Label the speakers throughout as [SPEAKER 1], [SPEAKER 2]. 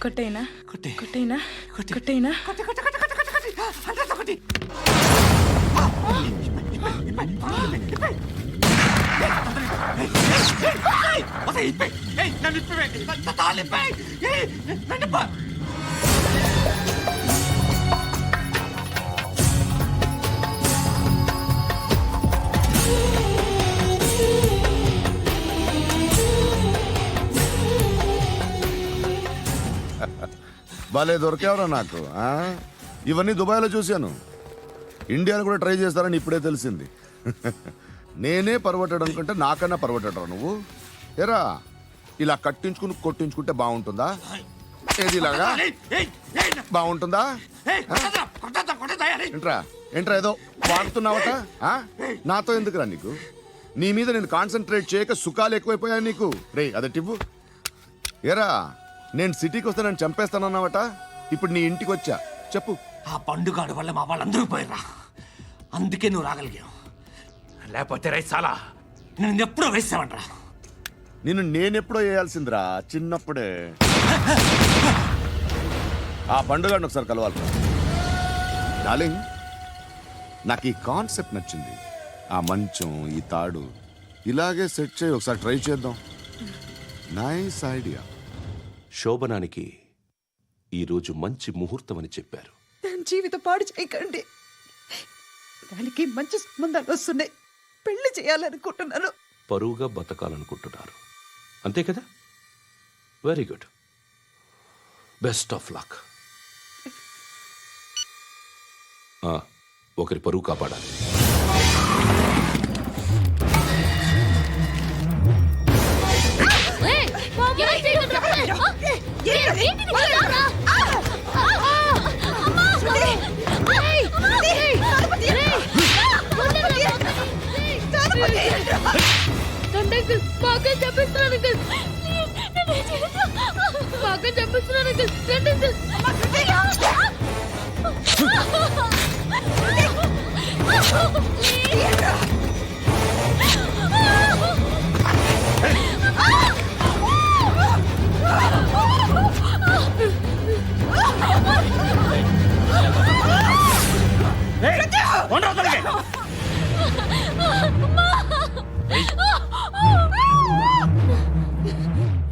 [SPEAKER 1] కొట్టేనా
[SPEAKER 2] కొట్టే
[SPEAKER 1] కొట్టేనా
[SPEAKER 2] కొట్టే.
[SPEAKER 1] కొట్టేనా
[SPEAKER 3] భలే దొరికేవరా నాకు ఆ? ఇవన్నీ దుబాయ్లో చూశాను. ఇండియాలో కూడా ట్రై చేస్తారని ఇప్పుడే తెలిసింది. నేనే పర్వటాడు అనుకుంటే నాకన్నా పర్వటాడు నువ్వు. ఎరా ఇలా కట్టించుకుని కొట్టించుకుంటే బాగుంటుందా? ఏది ఇలాగా బాగుంటుందా? ఏంట్రా ఏంట్రా ఏదో వాడుతున్నావట? ఆ? నాతో ఎందుకురా నీకు? నీ మీద నేను కాన్సన్ట్రేట్ చేయక సుఖాలు ఎక్కువైపోయాయి నీకు. రే అదటివ్వు. ఎరా నేను సిటీకి వస్తే నన్ను చంపేస్తానన్నావట. ఇప్పుడు నీ ఇంటికి వచ్చా. చెప్పు.
[SPEAKER 2] ఆ పండుగాడు వల్ల మా వాళ్ళందరూ పోయిరా. అందుకే నువ్వు రాగలిగావు. లేకపోతే రైసాలా నేను ఎప్పుడో వేసావంట్రా.
[SPEAKER 3] నిన్ను నేనెప్పుడో వేయాల్సిందిరా చిన్నప్పుడే. ఆ పండుగను ఒకసారి కలవాలి డార్లింగ్. నాకు ఈ కాన్సెప్ట్ నచ్చింది. ఆ మంచం ఈ తాడు ఇలాగే సెట్ చేయి. ఒకసారి ట్రై చేద్దాం. Nice idea.
[SPEAKER 4] శోభనానికి ఈరోజు మంచి ముహూర్తం అని చెప్పారు.
[SPEAKER 5] దాని జీవితం పాడు చేయకండి. దానికి మంచి సంబంధాలు వస్తున్నాయి. పెళ్లి చేయాలనుకుంటున్నాను.
[SPEAKER 4] పరువుగా బతకాలనుకుంటున్నారు అంతే కదా? Very good. Best of luck. ఒకరి పరువు కాపాడాలి.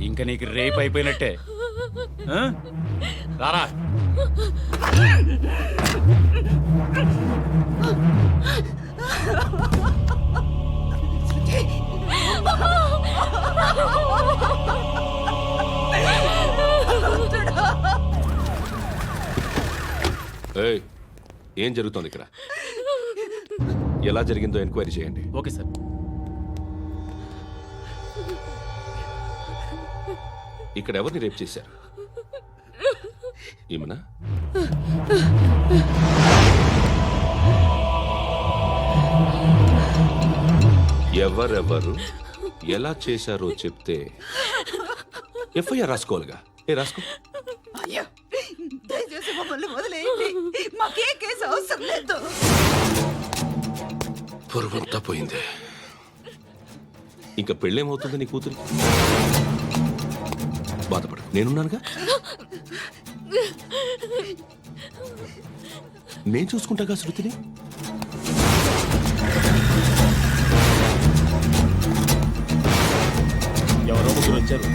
[SPEAKER 6] ఇంకా నీకు రేపు అయిపోయినట్టే. రారా.
[SPEAKER 4] ఏం జరుగుతోంది ఇక్కడ? ఎలా జరిగిందో ఎంక్వైరీ చేయండి.
[SPEAKER 6] Okay sir.
[SPEAKER 4] ఇక్కడ ఎవరిని రేప్ చేశారు? ఈమెనా? ఎవరెవరు ఎలా చేశారో చెప్తే ఎఫ్ఐఆర్ రాసుకోవాలిగా. రాసుకో.
[SPEAKER 5] అయ్యో దయచేసి మమ్మల్ని వదిలేయండి. మాకే కేసు అవసరం లేదు.
[SPEAKER 4] పొరువంతా పోయింది. ఇంకా పెళ్ళేమవుతుంది నీ కూతురు? బాధపడు, నేనున్నానుగా. నేను చూసుకుంటాగా శృతిని.
[SPEAKER 6] ఎవరో ముగ్గురు వచ్చారు.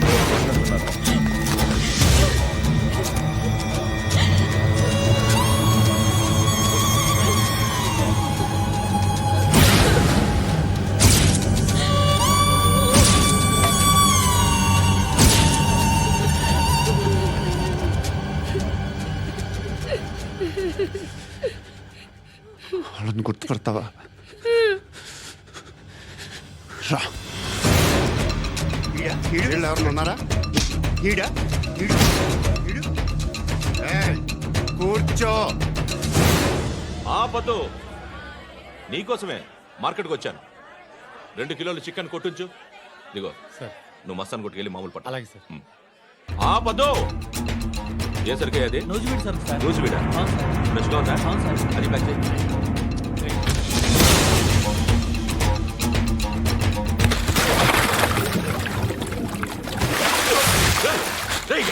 [SPEAKER 3] వాళ్ళని గుర్తుపడతావా? రా. ఎవరు ఉన్నారా? కూర్చో.
[SPEAKER 4] ఆపదు. నీకోసమే మార్కెట్కి వచ్చాను. 2 కిలోలు చికెన్ కొట్టించు. ఇదిగో
[SPEAKER 6] సార్.
[SPEAKER 4] నువ్వు మస్తాన్ కొట్టుకెళ్ళి మామూలు పట్టు.
[SPEAKER 6] అలాగే సార్.
[SPEAKER 4] ఆపదు. ఏ సరికే అది?
[SPEAKER 6] నూజివీడు సార్.
[SPEAKER 4] నూజివీడా? ఫ్రెష్గా ఉందా? అది ప్యాక్ చేయి.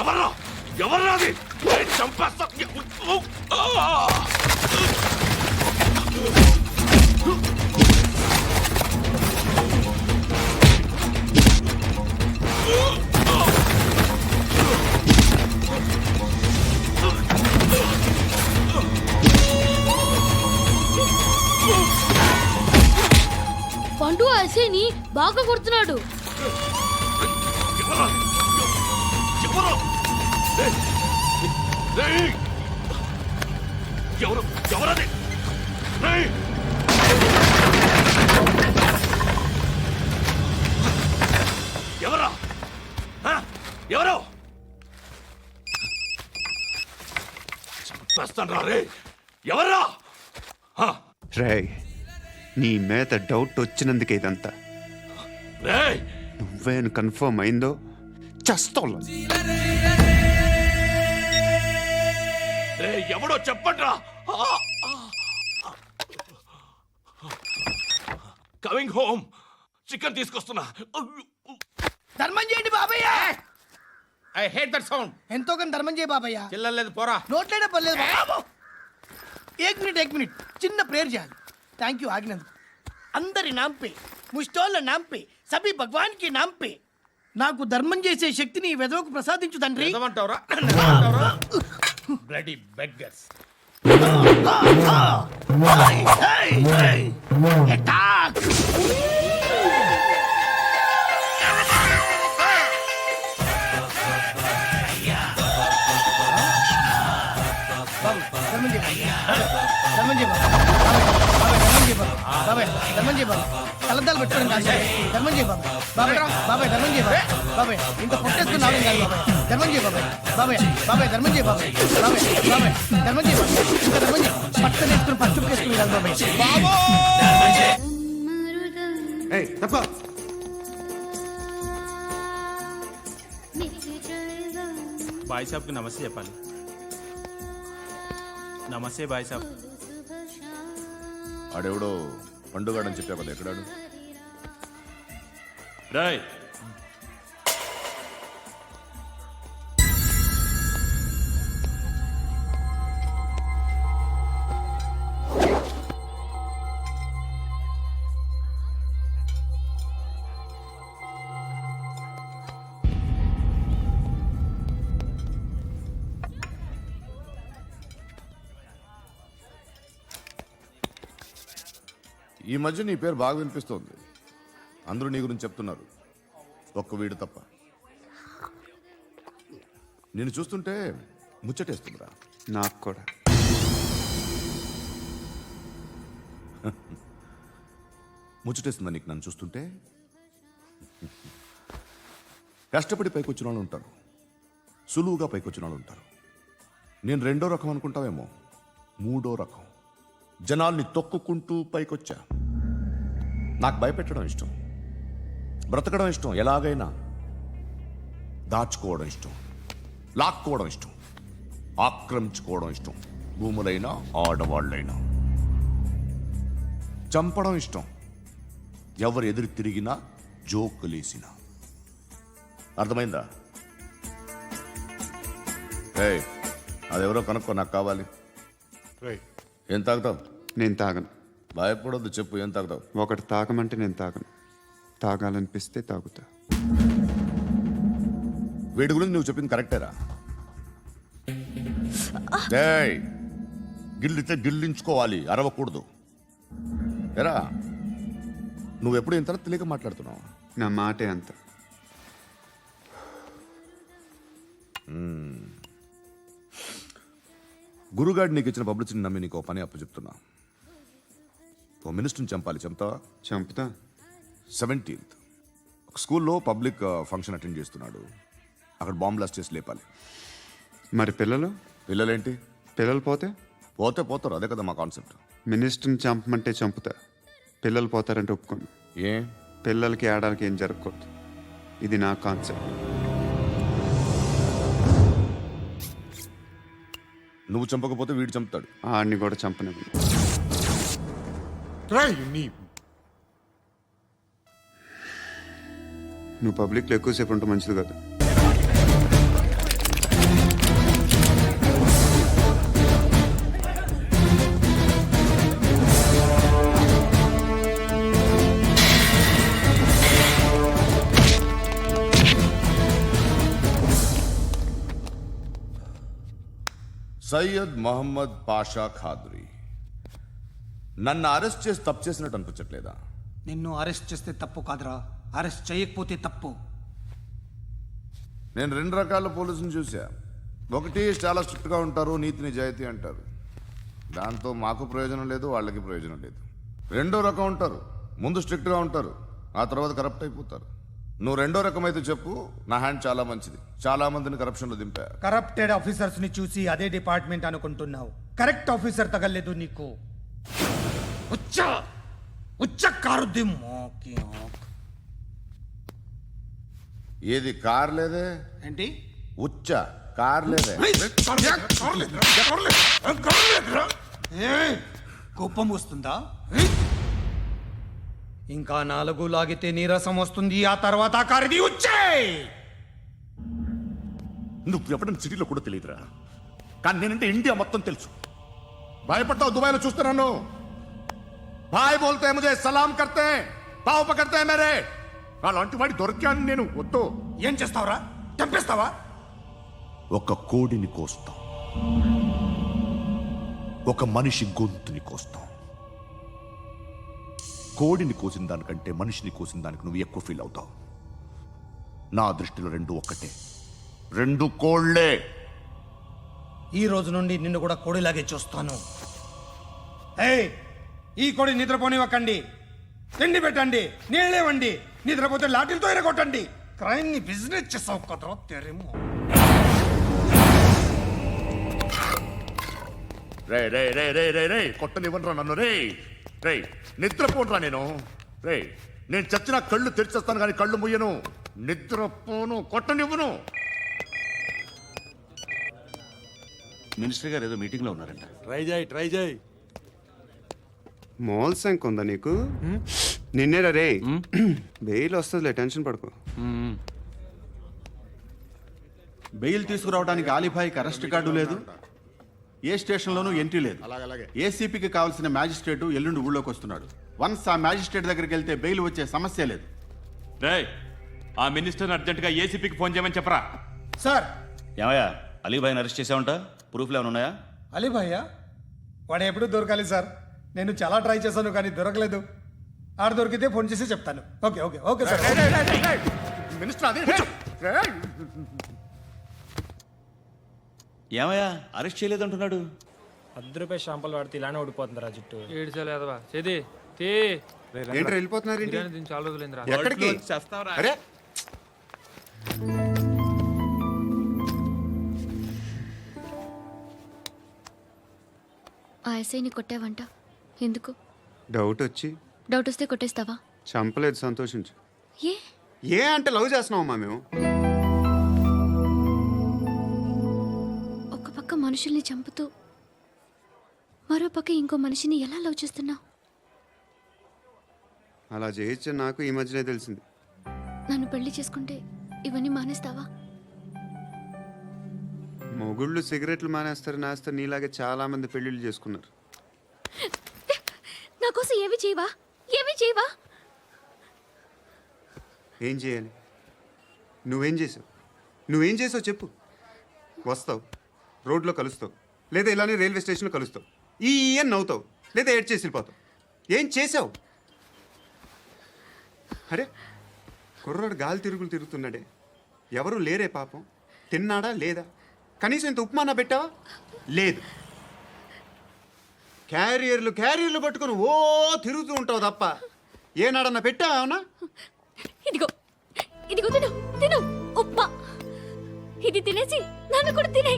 [SPEAKER 4] ఎవర్రా? ఎవర్రా అది? చంపేస్తా.
[SPEAKER 1] పండు అసేని బాగా కొడుతున్నాడు.
[SPEAKER 4] ఎవరది? ఎవరా? ఎవరు? చంపేస్తాను రే. ఎవరా?
[SPEAKER 7] రేయ్, నీ మీద డౌట్ వచ్చినందుకే ఇదంతా.
[SPEAKER 4] రే
[SPEAKER 7] నువ్వేను కన్ఫర్మ్ అయిందో చస్తావు.
[SPEAKER 4] రే ఎవడో చెప్పండ్రా. Coming home. చికెన్ తీసుకొస్తున్నా.
[SPEAKER 8] ధర్మం చేయండి బాబయ్య.
[SPEAKER 6] I hate that sound.
[SPEAKER 8] ఎంతో కొంత ధర్మం చేయ బాబయ్య.
[SPEAKER 6] చిల్లలేదు పోరా.
[SPEAKER 8] నోట్లైనా పర్లేదు బాబు. ఏక్ మినిట్ చిన్న ప్రేయర్ చేయాలి. థ్యాంక్ యూ ఆగినందుకు. అందరి నాంపే, ముష్టోళ్ళ నాంపే, సభి భగవాన్ కి నాంపే నాకు ధర్మం చేసే శక్తిని ఈ వెదవకు ప్రసాదించు తండ్రి.
[SPEAKER 6] ఏమంటావురా? Bloody beggars.
[SPEAKER 8] ధర్మం చేయ బాబాయ్. ధర్మం చేయ బాబాయ్. కలద్దాలు పెట్టుకోవడం కాదు ధర్మం చేయ బాబాయ్. బాబాయ్ ధర్మం చేయ బాబాయ్. ఇంత పొట్టేసుకుని రావడం కాదు బాబాయ్. ధర్మం చేయ బాబాయ్. ధర్మం చేయ బాబాయ్. ధర్మం చేయ ఇంకా ధర్మం చేయ. పట్టణ వేసుకుని పచ్చుకు వేసుకుని కాదు బాబాయ్.
[SPEAKER 7] తప్ప
[SPEAKER 9] బాయ్ సాబ్కి నమస్తే చెప్పాలి. నమస్తే బాయ్ సాబ్.
[SPEAKER 3] ఆడెవడో పండుగాడని చెప్పా కదా, ఎక్కడాడు?
[SPEAKER 4] రాయ్
[SPEAKER 3] ఈ మధ్య నీ పేరు బాగా వినిపిస్తోంది. అందరూ నీ గురించి చెప్తున్నారు, ఒక్క వీడు తప్ప. నేను చూస్తుంటే ముచ్చటేస్తుందిరా.
[SPEAKER 7] నాకు కూడా.
[SPEAKER 3] ముచ్చటేస్తుందా నీకు నన్ను చూస్తుంటే? కష్టపడి పైకొచ్చిన వాళ్ళు ఉంటారు, సులువుగా పైకొచ్చిన వాళ్ళు ఉంటారు. నేను రెండో రకం అనుకుంటావేమో, మూడో రకం. జనాల్ని తొక్కుకుంటూ పైకొచ్చా. నాకు భయపెట్టడం ఇష్టం, బ్రతకడం ఇష్టం, ఎలాగైనా దాచుకోవడం ఇష్టం, లాక్కోవడం ఇష్టం, ఆక్రమించుకోవడం ఇష్టం. భూములైనా ఆడవాళ్ళైనా చంపడం ఇష్టం. ఎవరు ఎదురు తిరిగినా జోకులేసినా. అర్థమైందా? ఏయ్, అదెవరో కనుక్కో, నాకు కావాలి. ఏం తాగుతావు?
[SPEAKER 7] నేను తాగను.
[SPEAKER 3] భయపడొద్దు, చెప్పు ఏం తాగుతావు?
[SPEAKER 7] ఒకటి తాగమంటే నేను తాగను. తాగాలనిపిస్తే తాగుతా.
[SPEAKER 3] వీడి గురించి నువ్వు చెప్పింది కరెక్టేరా? ఏయ్, గిల్లితే గిల్లించుకోవాలి, అరవకూడదు. ఎరా, నువ్వెప్పుడు ఇంత తెలియక మాట్లాడుతున్నావు?
[SPEAKER 7] నా మాటే అంత.
[SPEAKER 3] గురుగాడు నీకు ఇచ్చిన పబ్లిసిటీని నమ్మి నీకు పని అప్పు చెప్తున్నా. ఓ మినిస్టర్ని చంపాలి, చంపుతావా?
[SPEAKER 7] చంపుతా.
[SPEAKER 3] 17th ఒక స్కూల్లో పబ్లిక్ ఫంక్షన్ అటెండ్ చేస్తున్నాడు. అక్కడ బాంబ్ బ్లాస్ట్ చేసి లేపాలి.
[SPEAKER 7] మరి పిల్లలు?
[SPEAKER 3] పిల్లలేంటి?
[SPEAKER 7] పిల్లలు పోతే
[SPEAKER 3] పోతే పోతారు, అదే కదా మా కాన్సెప్ట్.
[SPEAKER 7] మినిస్టర్ని చంపమంటే చంపుతా, పిల్లలు పోతారంటే ఒప్పుకోను.
[SPEAKER 3] ఏ?
[SPEAKER 7] పిల్లలకి ఆడడానికి ఏం జరగకూడదు. ఇది నా కాన్సెప్ట్.
[SPEAKER 3] నువ్వు చంపకపోతే వీడు చంపుతాడు.
[SPEAKER 7] ఆడిని కూడా చంపనివ్వను. నువ్వు పబ్లిక్లో ఎక్కువసేపు ఉంటే మంచిది కాదు.
[SPEAKER 3] సయ్యద్ మొహమ్మద్ పాషా ఖాద్రీ. నన్ను అరెస్ట్ చేసి తప్పు చేసినట్టు అనిపించట్లేదా?
[SPEAKER 8] నిన్ను అరెస్ట్ చేస్తే తప్పు కాదురా, అరెస్ట్ చేయకపోతే తప్పు.
[SPEAKER 3] నేను 2 రకాల పోలీసుని చూసా. ఒకటి చాలా స్ట్రిక్ట్గా ఉంటారు, నీతి నిజాయితీ అంటారు. దాంతో మాకు ప్రయోజనం లేదు, వాళ్ళకి ప్రయోజనం లేదు. 2వ రకం ఉంటారు, ముందు స్ట్రిక్ట్గా ఉంటారు, ఆ తర్వాత కరప్ట్ అయిపోతారు. నువ్వు 2వ రకం అయితే చెప్పు. నా హ్యాండ్ చాలా మంచిది, చాలా మందిని కరప్షన్లో దింపా.
[SPEAKER 8] కరప్టెడ్ ఆఫీసర్స్ ని చూసి అదే డిపార్ట్మెంట్ అనుకుంటున్నావు. కరెక్ట్ ఆఫీసర్ తగలేదు నీకు. ఉచ్చ కారుద్ది మోకి ఆక్.
[SPEAKER 3] ఏది కార్ లేదే?
[SPEAKER 8] ఏంటి?
[SPEAKER 3] ఉచ్చ కార్ లేదే?
[SPEAKER 8] కోపం వస్తుందా? ఇంకా 4 లాగితే నీరసం వస్తుంది, ఆ తర్వాత కారిది ఉచ్చే.
[SPEAKER 3] నువ్వు ఎవడని సిటీలో కూడా తెలియదురా, కానీ నేనంటే ఇండియా మొత్తం తెలుసు. భయపడతావు దుబాయ్లో చూస్తున్నాను. భాయ్ బోల్తే ముజే సలాం కర్తే పావు పకర్తే మేరే. అలాంటి వాడి దొరికాను నేను. వద్దు.
[SPEAKER 8] ఏం చేస్తావురా? చంపేస్తావా?
[SPEAKER 3] ఒక కోడిని కోస్తాం, ఒక మనిషి గొంతుని కోస్తాం. కోడిని కోసిన దానికంటే మనిషిని కోసిన దానికి నువ్వు ఎక్కువ ఫీల్ అవుతావు. నా దృష్టిలో 2 ఒక్కటే, 2 కోళ్లే.
[SPEAKER 8] ఈ రోజు నుండి నిన్ను కూడా కోడిలాగే చూస్తాను. ఏయ్, ఈ కోడి నిద్రపోనివ్వకండి. తిండి పెట్టండి, నీళ్ళేవండి. నిద్రపోతే లాఠీలతో ఎరగొట్టండి. క్రైమ్ ని బిజినెస్ చేసావు కదరా తెరేమో.
[SPEAKER 3] రే రే రే రే రే రే కొట్టనివ్వనరా నన్ను. రే రే నిద్రపోనరా నేను. రే నేను చచ్చిన కళ్ళు తెరిచేస్తాను కానీ కళ్ళు ముయ్యను. నిద్రపోను, కొట్టనివ్వను.
[SPEAKER 2] మినిస్టర్ గారు ఏదో మీటింగ్లో ఉన్నారంట.
[SPEAKER 6] ట్రై చేయి.
[SPEAKER 7] మోల్ సంక్ ఉందా నీకు? నిన్నేరా రే. బెయిల్ వస్తుందిలే, టెన్షన్ పడుకో.
[SPEAKER 10] బెయిల్ తీసుకురావడానికి ఆలిభాయికి అరెస్ట్ కార్డు లేదు, ఏ స్టేషన్లోనూ ఎంట్రీ లేదు. ఏసీపీకి కావాల్సిన మ్యాజిస్ట్రేటు ఎల్లుండి ఊళ్ళోకి వస్తున్నాడు. వన్స్ ఆ మ్యాజిస్ట్రేట్ దగ్గరికి వెళ్తే బెయిల్ వచ్చే సమస్య లేదు.
[SPEAKER 9] రేయ్, ఆ మినిస్టర్ అర్జెంటుగా ఏసీపీకి ఫోన్ చేయమని చెప్పరా.
[SPEAKER 8] సార్,
[SPEAKER 10] ఏమయ్యా, అలీభాయిని అరెస్ట్ చేసావంట? ప్రూఫ్లు ఏమైనా ఉన్నాయా?
[SPEAKER 8] అలీ భయ్యా వాడు ఎప్పుడు దొరకాలి సార్. నేను చాలా ట్రై చేశాను కానీ దొరకలేదు. ఆడ దొరికితే ఫోన్ చేసి చెప్తాను. Okay okay okay sir.
[SPEAKER 3] Minister అదే.
[SPEAKER 10] ఏమయ్యా, అరెస్ట్ చేయలేదంటున్నాడు?
[SPEAKER 9] ₹10 షాంపూలు వాడితే ఇలానే ఓడిపోతుందిరా జుట్టు.
[SPEAKER 7] ఏంటి వెళ్ళిపోతున్నారు?
[SPEAKER 9] చాలా రోజులైందిరా.
[SPEAKER 7] ఎక్కడికి? అరే
[SPEAKER 1] ఆ ఎస్ఐని కొట్టావంట, ఎందుకు?
[SPEAKER 7] డౌట్ వచ్చి.
[SPEAKER 1] డౌట్ వస్తే కొట్టేస్తావా?
[SPEAKER 7] చంపలేదు, సంతోషించు.
[SPEAKER 1] ఏ
[SPEAKER 7] ఏ అంటే లవ్ చేస్తున్నావమ్మా మేము.
[SPEAKER 1] ఒక పక్క మనుషుల్ని చంపుతూ మరో పక్క ఇంకో మనిషిని ఎలా లవ్ చేస్తున్నావు?
[SPEAKER 7] అలా చేయొచ్చని నాకు ఈ మధ్యనే తెలిసింది.
[SPEAKER 1] నన్ను పెళ్లి చేసుకుంటే ఇవన్నీ మానేస్తావా?
[SPEAKER 7] మొగుళ్ళు సిగరెట్లు మానేస్తారు, నాస్తారు. నీలాగే చాలా మంది పెళ్లిళ్ళు చేసుకున్నారు.
[SPEAKER 1] నా కోసం ఏమి చేయవా? ఏమి చేయవా?
[SPEAKER 7] ఏం చేయాలి? నువ్వేం చేసావు చెప్పు. వస్తావు, రోడ్లో కలుస్తావు, లేదా ఇలానే రైల్వే స్టేషన్లో కలుస్తావు. ఈ అని నవ్వుతావు, లేదా ఏడ్ చేసి వెళ్ళిపోతావు. ఏం చేసావు? అరే కుర్రాడు గాలి తిరుగుతున్నాడే, ఎవరు లేరే పాపం. తిన్నాడా లేదా? కనీసం ఇంత ఉప్మానా పెట్టావా? లేదు. క్యారియర్లు పట్టుకుని ఓ తిరుగుతూ ఉంటావు తప్ప ఏనాడన్నా పెట్టావా? అవునా?
[SPEAKER 1] ఇదిగో ఇదిగో తిను తిను ఉప్మా. ఇది తినేసి నన్ను కూడా తినే.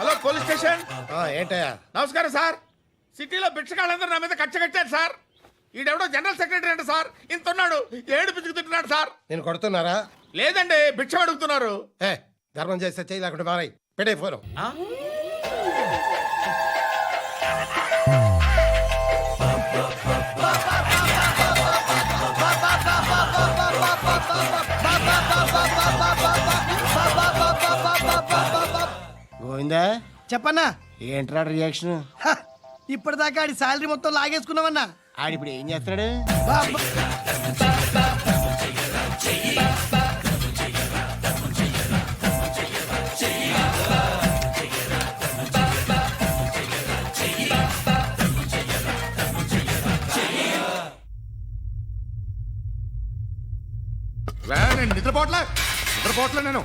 [SPEAKER 6] Hello police station.
[SPEAKER 8] ఏంటయ్యా?
[SPEAKER 6] నమస్కారం సార్. సిటీలో బిచ్చగాళ్ళందరూ నా మీద కట్టారు సార్. ఈడెవడో జనరల్ సెక్రటరీ అంట సార్. ఇంత ఉన్నాడు, 7 పిచ్చుకు తింటున్నాడు సార్.
[SPEAKER 8] నేను కొడుతున్నారా?
[SPEAKER 6] లేదండి, భిక్ష అడుగుతున్నారు.
[SPEAKER 8] ధర్మం చేస్తే చేయి, లేకుండా మారాయి. పెట్టే ఫోను.
[SPEAKER 11] అర్థమైందా?
[SPEAKER 8] చెప్పన్నా.
[SPEAKER 11] ఏంట్రా రియాక్షన్?
[SPEAKER 8] హ, ఇప్పటిదాకా ఆడి శాలరీ మొత్తం లాగేసుకున్నావన్నా.
[SPEAKER 11] ఆడిప్పుడు ఏం చేస్తున్నాడు?
[SPEAKER 3] నేను నిద్రపోవట్లే నేను.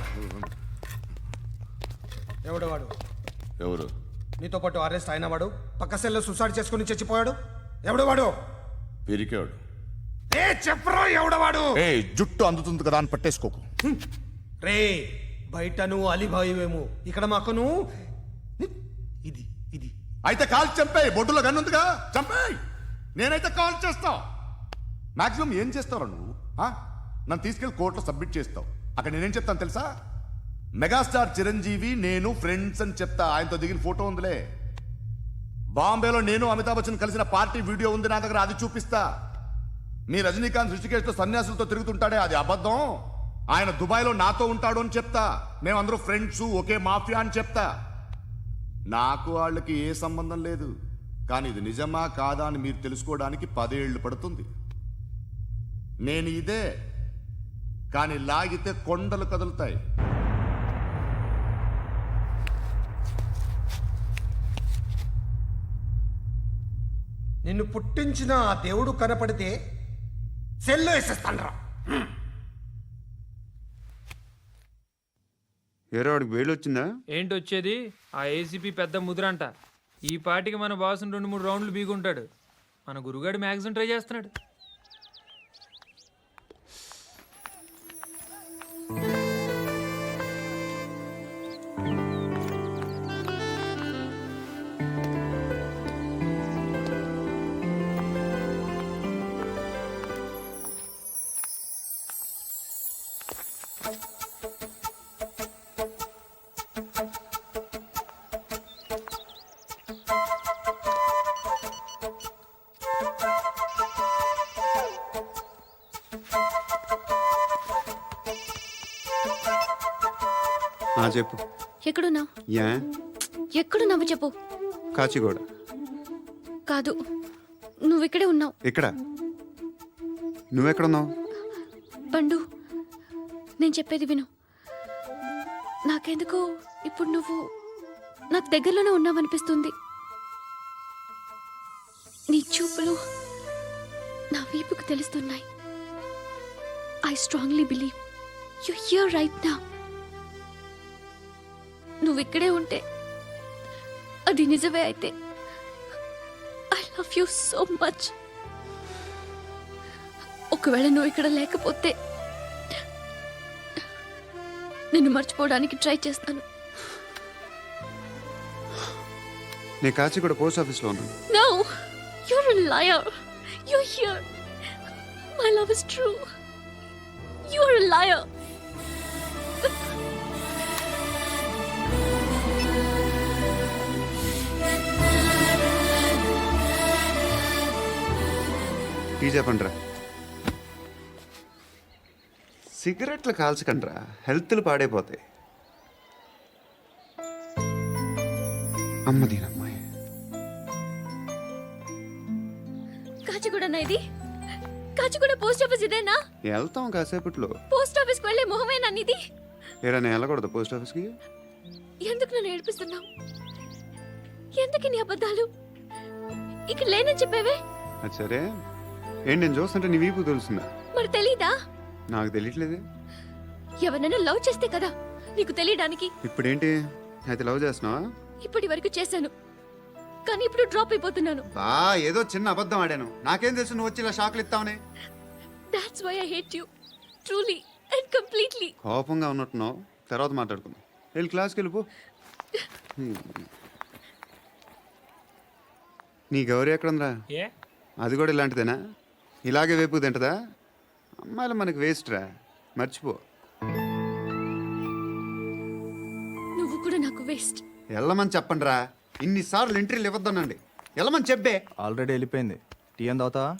[SPEAKER 6] ఎవడు వాడు?
[SPEAKER 3] ఎవరు?
[SPEAKER 6] నీతో పాటు అరెస్ట్ అయిన వాడు, పక్క సెల్లో సూసైడ్ చేసుకుని చచ్చిపోయాడు. ఎవడు వాడు?
[SPEAKER 3] పిరికాడు.
[SPEAKER 6] ఏ చెప్పరా ఎవడవాడు?
[SPEAKER 3] ఏ జుట్టు అందుతుంది కదా అని పట్టేసుకోకు.
[SPEAKER 6] రే బయట నువ్వు అలీబాయివేమో, ఇక్కడ మాకు నువ్వు ఇది ఇది
[SPEAKER 3] అయితే కాల్ చంపేయి. బొడ్డులో గన్నుందిగా చంపేయి. నేనైతే కాల్ చేస్తా. మాక్సిమం ఏం చేస్తావు నువ్వు? నన్ను తీసుకెళ్లి కోర్టులో సబ్మిట్ చేస్తావు. అక్కడ నేనేం చెప్తాను తెలుసా? మెగాస్టార్ చిరంజీవి నేను ఫ్రెండ్స్ అని చెప్తా. ఆయనతో దిగిన ఫోటో ఉందిలే. బాంబేలో నేను అమితాబ్ బచ్చన్ కలిసిన పార్టీ వీడియో ఉంది నా దగ్గర, అది చూపిస్తా. మీ రజనీకాంత్ ఋషికేశ్తో సన్యాసులతో తిరుగుతుంటాడే, అది అబద్ధం. ఆయన దుబాయ్లో నాతో ఉంటాడు అని చెప్తా. మేమందరూ ఫ్రెండ్స్, ఒకే మాఫియా అని చెప్తా. నాకు వాళ్ళకి ఏ సంబంధం లేదు. కానీ ఇది నిజమా కాదా అని మీరు తెలుసుకోవడానికి 10 ఏళ్ళు పడుతుంది. నేను ఇదే, కానీ లాగితే కొండలు కదులుతాయి.
[SPEAKER 6] నిన్ను పుట్టించిన ఆ దేవుడు కనపడితే సెల్లో వేసేస్తానరా.
[SPEAKER 7] ఏరో వాడికి వేలు వచ్చిందా?
[SPEAKER 12] ఏంటి వచ్చేది? ఆ ఏసీపీ పెద్ద ముద్రంట. ఈ పాటికి మన బాసును 2-3 రౌండ్లు బీగుంటాడు. మన గురుగాడు మ్యాగజైన్ ట్రై చేస్తున్నాడు.
[SPEAKER 7] చెప్పు.
[SPEAKER 1] ఎక్కడున్నావు?
[SPEAKER 7] యా
[SPEAKER 1] ఎక్కడున్నావు చెప్పు.
[SPEAKER 7] కాచిగూడ.
[SPEAKER 1] కాదు, నువ్వు ఇక్కడే ఉన్నావు.
[SPEAKER 7] ఇక్కడ నువ్వెక్కడున్నావు?
[SPEAKER 1] పండు, నేను చెప్పేది విను. నాకెందుకో ఇప్పుడు నువ్వు నాకు దగ్గరలోనే ఉన్నావనిపిస్తుంది. నీ చూపులు నా వీపుకు తెలుస్తున్నాయి. I strongly believe you here right now. నువ్వు ఇక్కడే ఉంటే అది నిజమే అయితే I love you so much. ఒకవేళ నువ్వు ఇక్కడ లేకపోతే నిన్ను మర్చిపోవడానికి ట్రై చేస్తాను.
[SPEAKER 7] నేను కాచిగూడ పోస్ట్ ఆఫీస్లో ఉన్నాను.
[SPEAKER 1] No, you're a liar. You're here. My love is true. You're a liar.
[SPEAKER 7] Tea చెప్పండిరా. సిగరెట్లు కాల్చకండ్రా, హెల్త్లు పాడైపోతాయి. అమ్మదీనమ్మాయి.
[SPEAKER 1] కాచిగూడనా ఇది? కాచిగూడ పోస్ట్ ఆఫీస్ ఇదేనా?
[SPEAKER 7] వెళ్తాం కాసేపట్లో.
[SPEAKER 1] పోస్ట్ ఆఫీస్ కి వెళ్ళే మొహమేనా నీది?
[SPEAKER 7] ఏరా నేను వెళ్ళకూడదు పోస్ట్ ఆఫీస్కి?
[SPEAKER 1] ఎందుకు నన్ను ఏడిపిస్తున్నావు? ఎందుకు నీ అబద్ధాలు? ఇక్కడ లేనని చెప్పేవే.
[SPEAKER 7] అది సరే, ఏంటి నేను చూస్తుంటే నీ వీపు తెలుస్తుందా?
[SPEAKER 1] మరి తెలీదా?
[SPEAKER 7] నాకు తెలియట్లేదు.
[SPEAKER 1] ఎవరైనా లవ్ చేస్తే కదా నీకు తెలియడానికి.
[SPEAKER 7] ఇప్పుడేంటి అయితే లవ్ చేస్తున్నావా?
[SPEAKER 1] ఇప్పటి వరకు చేశాను, కానీ ఇప్పుడు డ్రాప్ అయిపోతున్నాను.
[SPEAKER 7] ఏదో చిన్న అబద్ధం ఆడాను. నాకేం తెలుసు నువ్వు వచ్చి ఇలా షాక్లు ఇస్తావని.
[SPEAKER 1] That's why I hate you. Truly and completely.
[SPEAKER 7] కోపంగా ఉన్నట్టున్నావు, తర్వాత మాట్లాడుకుందాం. వెళ్ళి క్లాస్కి వెళ్ళిపో. నీ గౌరీ ఎక్కడుందిరా? అది కూడా ఇలాంటిదేనా? ఇలాగే వేపు తింటదా? అమ్మాయిలు మనకి వేస్ట్ రా, మర్చిపో.
[SPEAKER 1] నువ్వు కూడా నాకు వేస్ట్.
[SPEAKER 7] వెళ్ళమని చెప్పండి రా. ఇన్నిసార్లు ఎంట్రీలు ఇవ్వద్దనండి. వెళ్ళమని చెప్పే.
[SPEAKER 11] ఆల్రెడీ వెళ్ళిపోయింది. టీ అని తాగుతావా?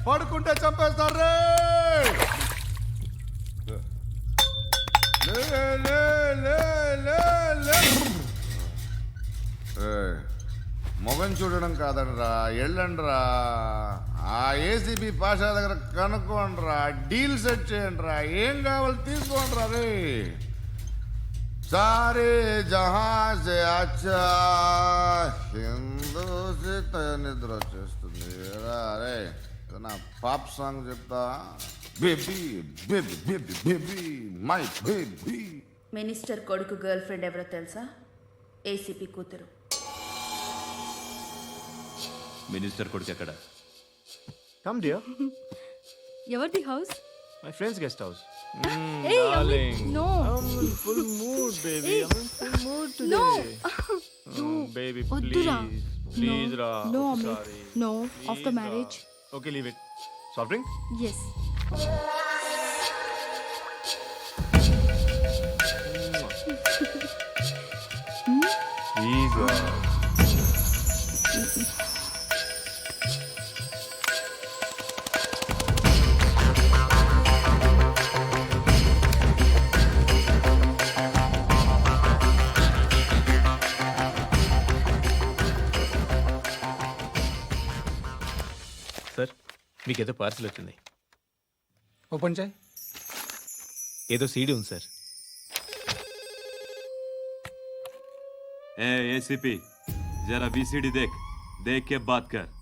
[SPEAKER 3] పడుకుంటే చంపేస్తారు రే. లే, లే, లే, లే, లే. ఏయ్, మొగం చూడడం కాదండ్రా, వెళ్ళండ్రా. ఆ ఏసీబీ పాషా దగ్గర కనుక్కోండ్రా, డీల్ సెట్ చేయండిరా, ఏం కావాలి తీసుకోండిరా రే. సారే జహా సే అచ్చా హిందూ నిద్ర వచ్చేస్తుంది రే. నా పాప్ సాంగ్ చెప్తా. Baby baby baby baby my baby.
[SPEAKER 1] Minister కొడుకు గర్ల్ ఫ్రెండ్ ఎవరో తెలుసా? ఏసీపీ కూతురు.
[SPEAKER 9] మినిస్టర్ కొడుకు ఎక్కడ?
[SPEAKER 11] Come dear.
[SPEAKER 1] ఎవరిది house?
[SPEAKER 11] My friends guest house.
[SPEAKER 1] No
[SPEAKER 11] full mood baby. Full mood
[SPEAKER 1] no
[SPEAKER 11] baby
[SPEAKER 1] వద్దురా.
[SPEAKER 11] ప్లీజ్ రా.
[SPEAKER 1] No Amit, no. After marriage.
[SPEAKER 11] Okay leave it. Soft drink.
[SPEAKER 1] Yes.
[SPEAKER 11] Please రా.
[SPEAKER 2] Sir మీకేదో పార్సిల్ వచ్చింది.
[SPEAKER 12] Open చేయి.
[SPEAKER 2] ఏదో సీడీ ఉంది sir.
[SPEAKER 9] ఏ ఏసీపీ జరా వీసీడీ దేక్ కే బాత్ కర్.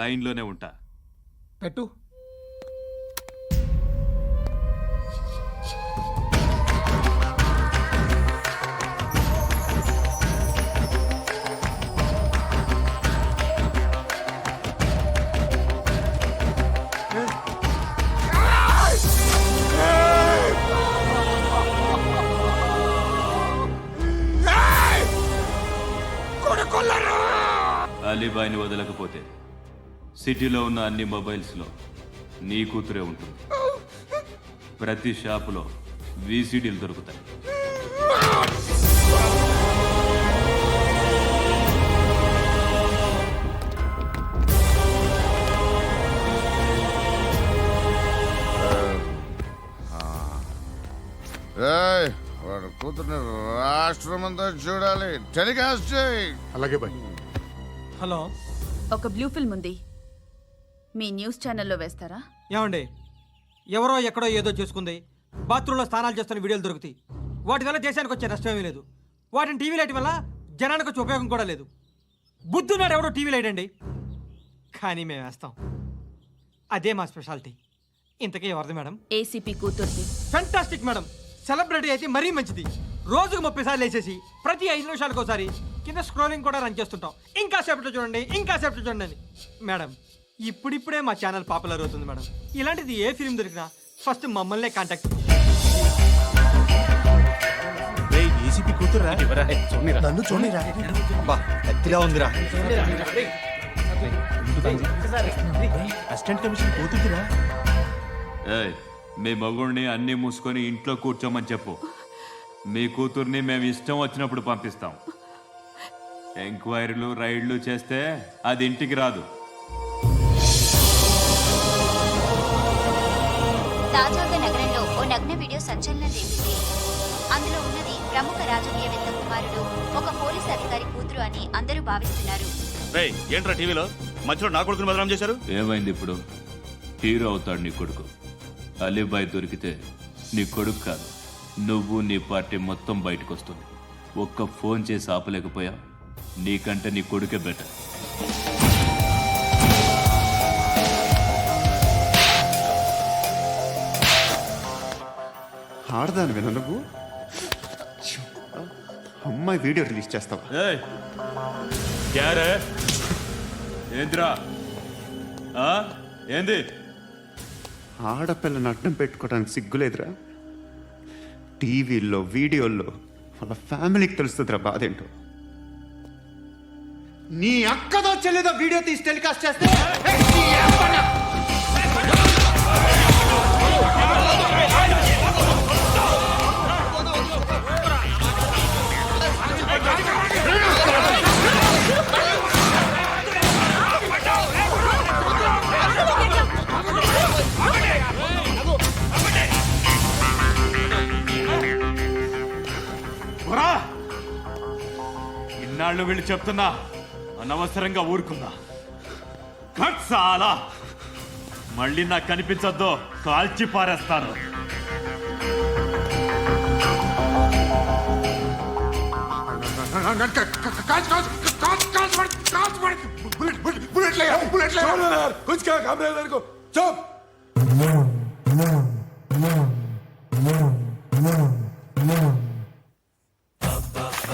[SPEAKER 9] లైన్లోనే ఉంటా.
[SPEAKER 12] పెట్టు.
[SPEAKER 9] అలీబాయిని వదలకపోతే సిటీలో ఉన్న అన్ని మొబైల్స్లో నీ కూతురే ఉంటుంది. ప్రతి షాపులో వీసీడీలు దొరుకుతాయి.
[SPEAKER 3] ఏయ్, వాడు కూతుర్ని రాష్ట్రం అంతా చూడాలి. టెలికాస్ట్ చేయి.
[SPEAKER 10] అలాగే బాయ్.
[SPEAKER 12] హలో.
[SPEAKER 1] ఒక బ్లూ ఫిల్మ్ ఉంది, మీ న్యూస్ ఛానల్లో వేస్తారా?
[SPEAKER 8] ఏమండి, ఎవరో ఎక్కడో ఏదో చేసుకుంది, బాత్రూంలో స్నానాలు చేస్తున్న వీడియోలు దొరుకుతాయి. వాటి వల్ల దేశానికి వచ్చే నష్టమేమీ లేదు. వాటిని టీవీ లైట్ వల్ల జనానికి వచ్చే ఉపయోగం కూడా లేదు. బుద్ధున్నాడు ఎవడో టీవీ లైట్ అండి, కానీ మేము వేస్తాం. అదే మా స్పెషాలిటీ. ఇంతకీ ఎవరిది మేడం?
[SPEAKER 1] ఏసీపీ కూతుర్ది.
[SPEAKER 8] Fantastic madam. సెలబ్రిటీ అయితే మరీ మంచిది. రోజుకు 30 సార్లు వేసేసి ప్రతి 5 నిమిషాలకు ఒకసారి కింద స్క్రోలింగ్ కూడా రన్ చేస్తుంటాం. ఇంకా సేపట్లో చూడండి, ఇంకా సేపట్లో చూడండి అని. మేడం, ఇప్పుడిప్పుడే మా ఛానల్ పాపులర్ అవుతుంది మేడం. ఇలాంటిది ఏ ఫిల్మ్ దొరికినా ఫస్ట్ మమ్మల్నే కాంటాక్ట్.
[SPEAKER 11] ఏసీపీ కూతురా? నన్ను చూడరా. బా ఎత్తిగా ఉందిరా. అసిస్టెంట్ కమిషన్ కూతురా?
[SPEAKER 9] ఏయ్, మీ మగుడిని అన్నీ మూసుకొని ఇంట్లో కూర్చోమని చెప్పు. మీ కూతుర్ని మేము ఇష్టం వచ్చినప్పుడు పంపిస్తాం. ఎంక్వైరీలు రైడ్లు చేస్తే అది ఇంటికి రాదు.
[SPEAKER 1] తాజాగా నగరంలో ఓ నగ్న వీడియో సంచలనం రేపింది. అందులో ఉన్నది ప్రముఖ రాజకీయవేత్త కుమారుడు, ఒక పోలీస్ అధికారి కూతురు అని అందరూ భావిస్తున్నారు.
[SPEAKER 9] ఏంట్రా టీవీలో మధ్యలో నా కొడుకుని బదనాం చేశారు? ఏమైంది ఇప్పుడు? హీరో అవుతాడు నీ కొడుకు. అలీబాయ్ దొరికితే నీ కొడుకు కాదు, నువ్వు నీ పార్టీ మొత్తం బయటకు వస్తుంది. ఒక్క ఫోన్ చేసి ఆపలేకపోయా, నీకంటే నీ కొడుకే బెటర్.
[SPEAKER 7] ఆడదాను విన నువ్వు అమ్మాయి వీడియో రిలీజ్ చేస్తావా?
[SPEAKER 9] ఏంద్రా ఏంది?
[SPEAKER 7] ఆడపిల్లని అడ్డం పెట్టుకోవడానికి సిగ్గులేదురా? టీవీల్లో వీడియోల్లో వాళ్ళ ఫ్యామిలీకి తెలుస్తుందిరా బాధేంటో. నీ అక్కదో చెల్లిదో వీడియో తీసి టెలికాస్ట్ చేస్తే
[SPEAKER 9] ఇన్నాళ్ళు వీళ్ళు చెప్తున్నా అనవసరంగా ఊరుకున్నా చాలా మళ్ళీ నాకు కనిపించొద్దు, కాల్చి పారేస్తాను.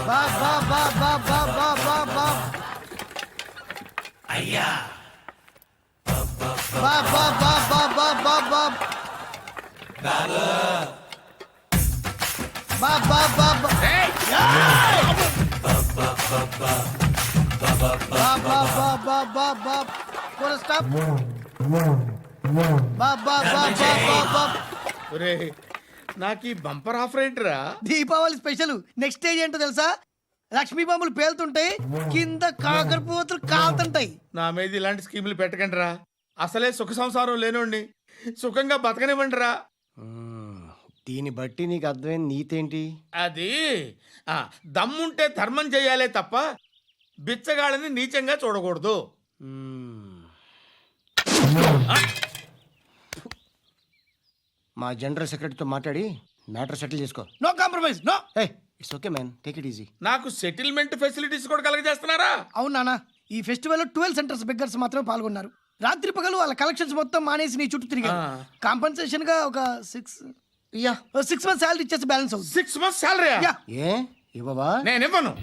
[SPEAKER 8] బా బా బా బా బా బా బా బా
[SPEAKER 2] అయ్యా
[SPEAKER 8] బా బా బా బా బా బా బా బా బా బా బా బా బా బా బా బా బా పూర స్టాప్ బా బా బా బా బా బా
[SPEAKER 6] ఒరే నాకు ఈ బంపర్ ఆఫర్ ఏంటిరా?
[SPEAKER 8] దీపావళి స్పెషల్ నెక్స్ట్ స్టేజ్ ఏంటో తెలుసా? లక్ష్మీ బాంబులు పేలుతుంటాయి, కింద కాకరపోతులు కాలుతుంటాయి.
[SPEAKER 6] నా మీద ఇలాంటి స్కీములు పెట్టకండి రా. అసలే సుఖ సంసారం లేనోడిని సుఖంగా బతకనివ్వండిరా.
[SPEAKER 8] దీన్ని బట్టి నీకు అర్థమైన నీతేంటి?
[SPEAKER 6] అది దమ్ముంటే ధర్మం చేయాలే తప్ప బిచ్చగాళ్ళని నీచంగా చూడకూడదు.
[SPEAKER 8] మా జనరల్ సెక్రటరీతో మాట్లాడి మ్యాటర్ సెటిల్ చేసుకో. No compromise, no. It's okay man, take it easy.
[SPEAKER 6] నాకు సెటిల్మెంట్ ఫెసిలిటీస్ కూడా కలగజేస్తున్నారా?
[SPEAKER 8] అవును నాన్న, ఈ ఫెస్టివల్ 12 సెంటర్స్ బెగ్గర్స్ మాత్రమే పాల్గొన్నారు. రాత్రి పగలు వాళ్ళ కలెక్షన్స్ మొత్తం మానేసి నీ చుట్టూ తిరిగారు. కాంపన్సేషన్ గా ఒక 6 మంత్స్ సాలరీ ఇచ్చేసి బ్యాలెన్స్ అవుతుంది.
[SPEAKER 6] 6 months సాలరీ?
[SPEAKER 8] ఏ ఇవ్వవా?
[SPEAKER 6] నేను ఇవ్వను.